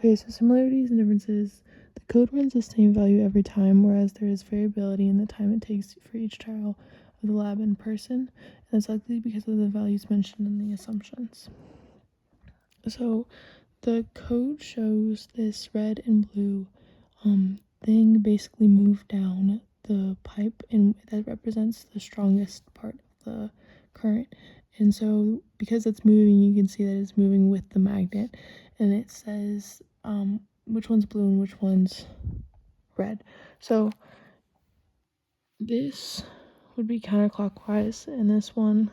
Okay, so similarities and differences. The code runs the same value every time, whereas there is variability in the time it takes for each trial of the lab in person, and it's likely because of the values mentioned in the assumptions. So the code shows this red and blue thing basically move down the pipe, and that represents the strongest part of the current. And so because it's moving, you can see that it's moving with the magnet, and it says which one's blue and which one's red. So this would be counterclockwise, and this one,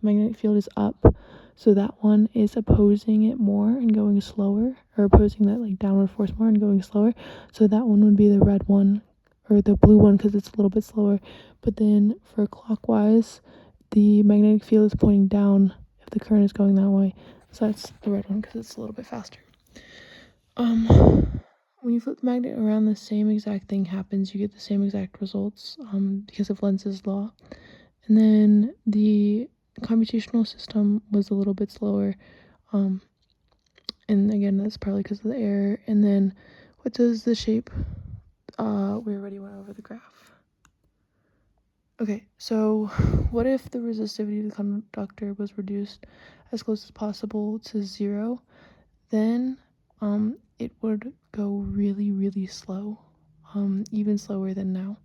the magnetic field is up, so that one is opposing it more and going slower, or opposing that like downward force more and going slower. So that one would be the red one, or the blue one, because it's a little bit slower. But then for clockwise, the magnetic field is pointing down if the current is going that way, so that's the red one because it's a little bit faster. When you flip the magnet around, the same exact thing happens. You get the same exact results because of Lenz's law. And then the computational system was a little bit slower. And again, that's probably because of the error. And then what does the shape? We already went over the graph. Okay, so what if the resistivity of the conductor was reduced as close as possible to 0? Then it would go really, really slow, even slower than now,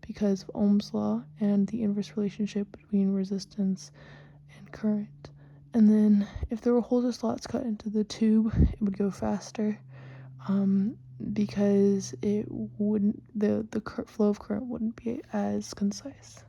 because of Ohm's law and the inverse relationship between resistance and current. And then if there were holes or slots cut into the tube, it would go faster, because it wouldn't, the flow of current wouldn't be as concise.